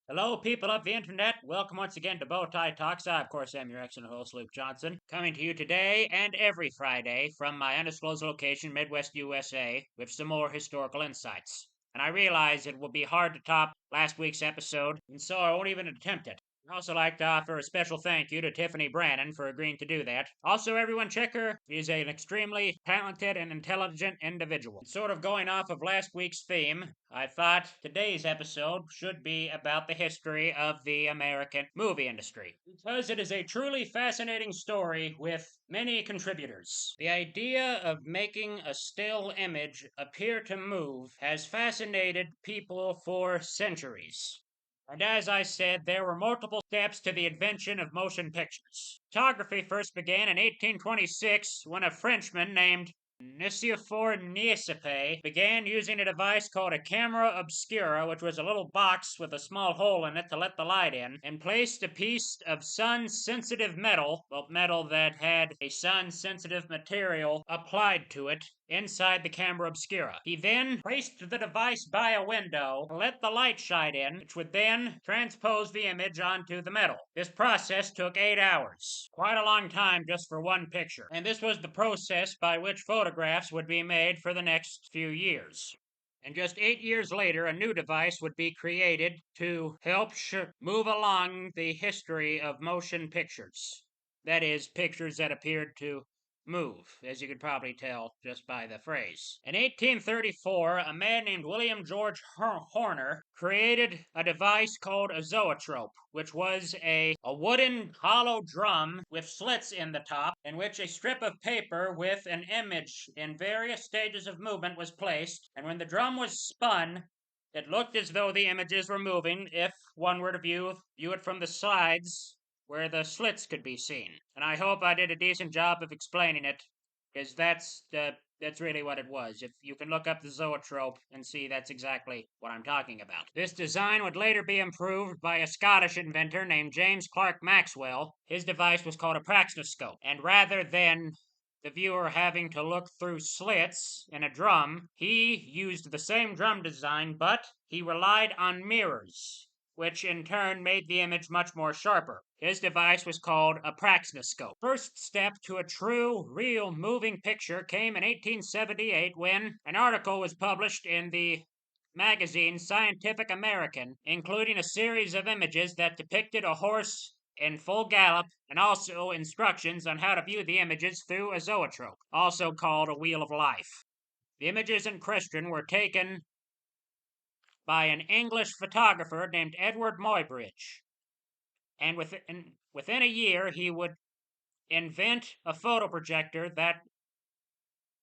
Hello, people of the internet. Welcome once again to Bowtie Talks. I, of course, am your excellent host, Luke Johnson, coming to you today and every Friday from my undisclosed location, Midwest USA, with some more historical insights. And I realize it will be hard to top last week's episode, and so I won't even attempt it. I'd also like to offer a special thank you to Tiffany Brannon for agreeing to do that. Also, everyone check her. She's an extremely talented and intelligent individual. Sort of going off of last week's theme, I thought today's episode should be about the history of the American movie industry, because it is a truly fascinating story with many contributors. The idea of making a still image appear to move has fascinated people for centuries. And as I said, there were multiple steps to the invention of motion pictures. Photography first began in 1826 when a Frenchman named Nicephore Nicepe began using a device called a camera obscura, which was a little box with a small hole in it to let the light in, and placed a piece of sun-sensitive metal, metal that had a sun-sensitive material applied to it, inside the camera obscura. He then placed the device by a window, let the light shine in, which would then transpose the image onto the metal. This process took 8 hours. Quite a long time just for one picture. And this was the process by which photographs would be made for the next few years. And just 8 years later, a new device would be created to help move along the history of motion pictures. That is, pictures that appeared to move, as you could probably tell just by the phrase. In 1834, a man named William George Horner created a device called a zoetrope, which was a wooden hollow drum with slits in the top, in which a strip of paper with an image in various stages of movement was placed, and when the drum was spun, it looked as though the images were moving if one were to view it from the sides where the slits could be seen. And I hope I did a decent job of explaining it, because that's really what it was. If you can look up the zoetrope and see, that's exactly what I'm talking about. This design would later be improved by a Scottish inventor named James Clerk Maxwell. His device was called a praxinoscope, and rather than the viewer having to look through slits in a drum, he used the same drum design, but he relied on mirrors, which in turn made the image much more sharper. His device was called a praxinoscope. First step to a true, real moving picture came in 1878 when an article was published in the magazine Scientific American, including a series of images that depicted a horse in full gallop, and also instructions on how to view the images through a zoetrope, also called a wheel of life. The images in question were taken by an English photographer named Edward Muybridge, and within a year he would invent a photoprojector that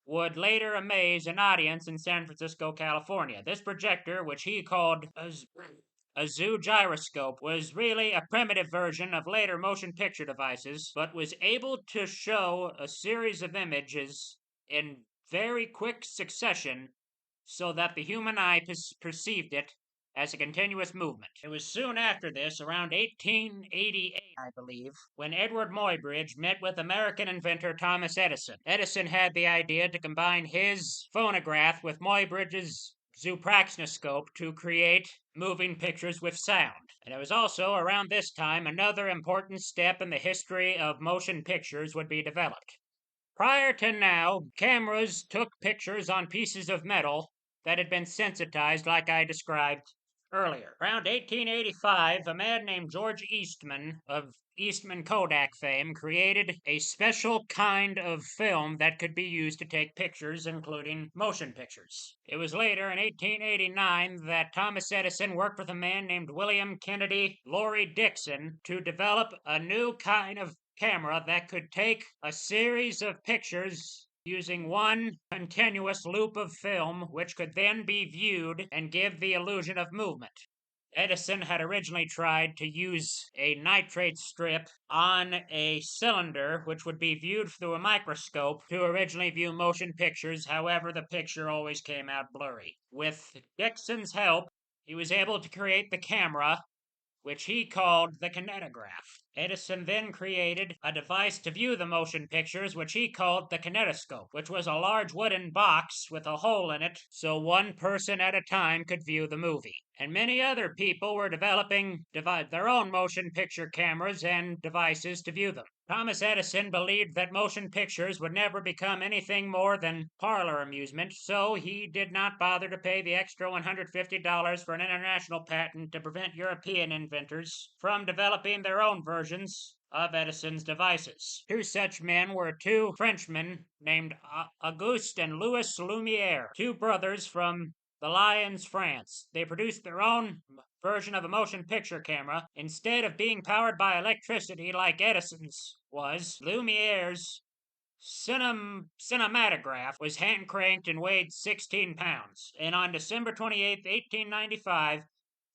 would later amaze an audience in San Francisco, California. This projector, which he called a zoo gyroscope, was really a primitive version of later motion picture devices, but was able to show a series of images in very quick succession so that the human eye perceived it as a continuous movement. It was soon after this, around 1888, I believe, when Edward Muybridge met with American inventor Thomas Edison. Edison had the idea to combine his phonograph with Muybridge's zoopraxinoscope to create moving pictures with sound. And it was also around this time another important step in the history of motion pictures would be developed. Prior to now, cameras took pictures on pieces of metal that had been sensitized like I described earlier. Around 1885, a man named George Eastman of Eastman Kodak fame created a special kind of film that could be used to take pictures, including motion pictures. It was later, in 1889, that Thomas Edison worked with a man named William Kennedy Laurie Dixon to develop a new kind of camera that could take a series of pictures using one continuous loop of film, which could then be viewed and give the illusion of movement. Edison had originally tried to use a nitrate strip on a cylinder which would be viewed through a microscope to originally view motion pictures. However, the picture always came out blurry. With Dixon's help, he was able to create the camera, which he called the kinetograph. Edison then created a device to view the motion pictures, which he called the kinetoscope, which was a large wooden box with a hole in it so one person at a time could view the movie. And many other people were developing their own motion picture cameras and devices to view them. Thomas Edison believed that motion pictures would never become anything more than parlor amusement, so he did not bother to pay the extra $150 for an international patent to prevent European inventors from developing their own versions of Edison's devices. Two such men were two Frenchmen named Auguste and Louis Lumiere, two brothers from the Lyons, France. They produced their own version of a motion picture camera. Instead of being powered by electricity like Edison's was, Lumiere's cinematograph was hand cranked and weighed 16 pounds. And on December 28, 1895,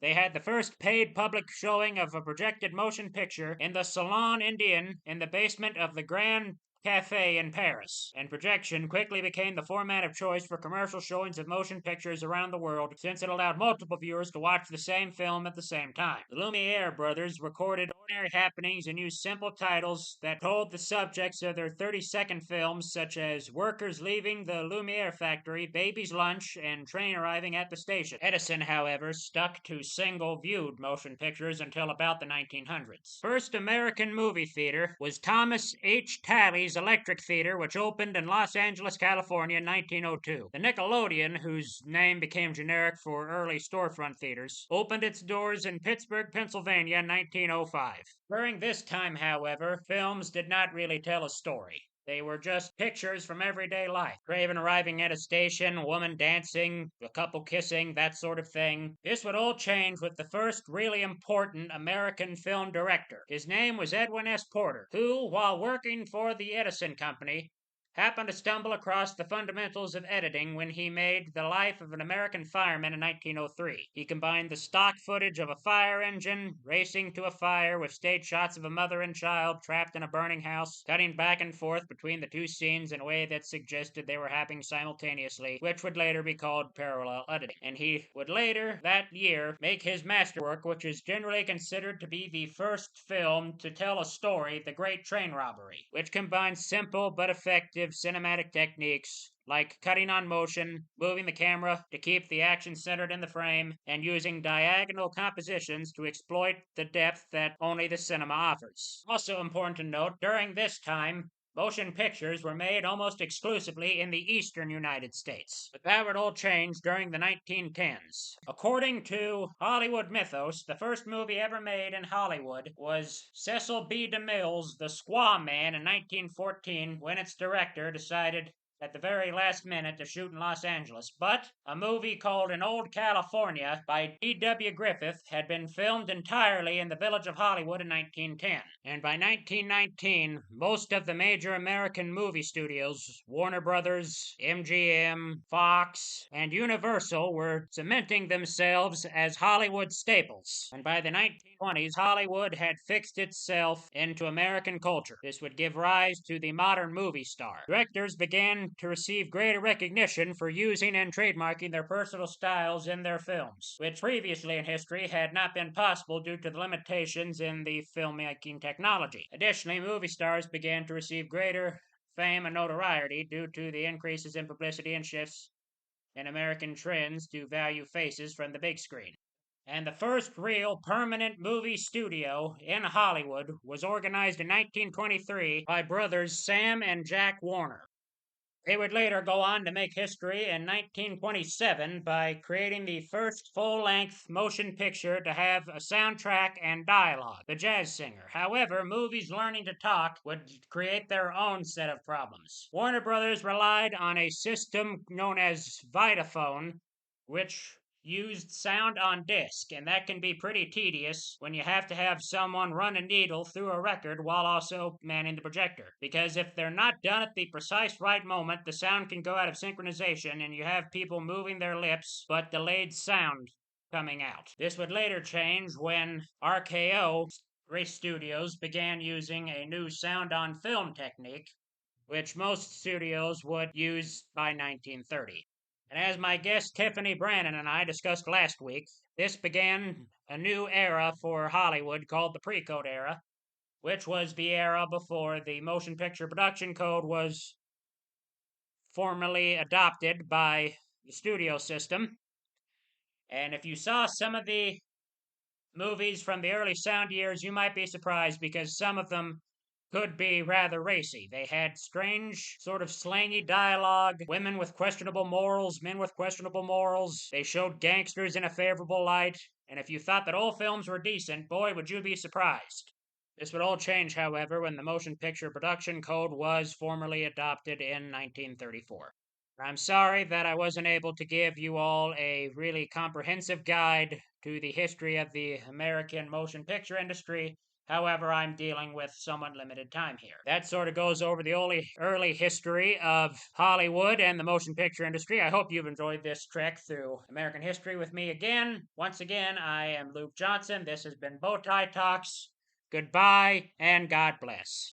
they had the first paid public showing of a projected motion picture in the Salon Indien in the basement of the Grand Cafe in Paris, and projection quickly became the format of choice for commercial showings of motion pictures around the world, since it allowed multiple viewers to watch the same film at the same time. The Lumiere brothers recorded ordinary happenings and used simple titles that told the subjects of their 30-second films, such as Workers Leaving the Lumiere Factory, Baby's Lunch, and Train Arriving at the Station. Edison, however, stuck to single-viewed motion pictures until about the 1900s. First American movie theater was Thomas H. Talley's Electric Theater, which opened in Los Angeles, California in 1902. The Nickelodeon, whose name became generic for early storefront theaters, opened its doors in Pittsburgh, Pennsylvania in 1905. During this time, however, films did not really tell a story. They were just pictures from everyday life. Craven arriving at a station, a woman dancing, a couple kissing, that sort of thing. This would all change with the first really important American film director. His name was Edwin S. Porter, who, while working for the Edison Company, happened to stumble across the fundamentals of editing when he made The Life of an American Fireman in 1903. He combined the stock footage of a fire engine racing to a fire with stage shots of a mother and child trapped in a burning house, cutting back and forth between the two scenes in a way that suggested they were happening simultaneously, which would later be called parallel editing. And he would later, that year, make his masterwork, which is generally considered to be the first film to tell a story, The Great Train Robbery, which combines simple but effective cinematic techniques like cutting on motion, moving the camera to keep the action centered in the frame, and using diagonal compositions to exploit the depth that only the cinema offers. Also important to note, during this time, motion pictures were made almost exclusively in the eastern United States, but that would all change during the 1910s. According to Hollywood Mythos, the first movie ever made in Hollywood was Cecil B. DeMille's The Squaw Man in 1914, when its director decided at the very last minute to shoot in Los Angeles, but a movie called In Old California by D.W. Griffith had been filmed entirely in the village of Hollywood in 1910. And by 1919, most of the major American movie studios, Warner Brothers, MGM, Fox, and Universal, were cementing themselves as Hollywood staples. And by the 1920s, Hollywood had fixed itself into American culture. This would give rise to the modern movie star. Directors began to receive greater recognition for using and trademarking their personal styles in their films, which previously in history had not been possible due to the limitations in the filmmaking technology. Additionally, movie stars began to receive greater fame and notoriety due to the increases in publicity and shifts in American trends to value faces from the big screen. And the first real permanent movie studio in Hollywood was organized in 1923 by brothers Sam and Jack Warner. They would later go on to make history in 1927 by creating the first full-length motion picture to have a soundtrack and dialogue, The Jazz Singer. However, movies learning to talk would create their own set of problems. Warner Brothers relied on a system known as Vitaphone, which used sound on disc, and that can be pretty tedious when you have to have someone run a needle through a record while also manning the projector. Because if they're not done at the precise right moment, the sound can go out of synchronization and you have people moving their lips, but delayed sound coming out. This would later change when RKO Race Studios began using a new sound on film technique, which most studios would use by 1930. And as my guest Tiffany Brannon and I discussed last week, this began a new era for Hollywood called the pre-code era, which was the era before the motion picture production code was formally adopted by the studio system. And if you saw some of the movies from the early sound years, you might be surprised because some of them could be rather racy. They had strange, sort of slangy dialogue, women with questionable morals, men with questionable morals. They showed gangsters in a favorable light. And if you thought that old films were decent, boy, would you be surprised. This would all change, however, when the motion picture production code was formally adopted in 1934. I'm sorry that I wasn't able to give you all a really comprehensive guide to the history of the American motion picture industry. However, I'm dealing with somewhat limited time here. That sort of goes over the early history of Hollywood and the motion picture industry. I hope you've enjoyed this trek through American history with me again. Once again, I am Luke Johnson. This has been Bowtie Talks. Goodbye and God bless.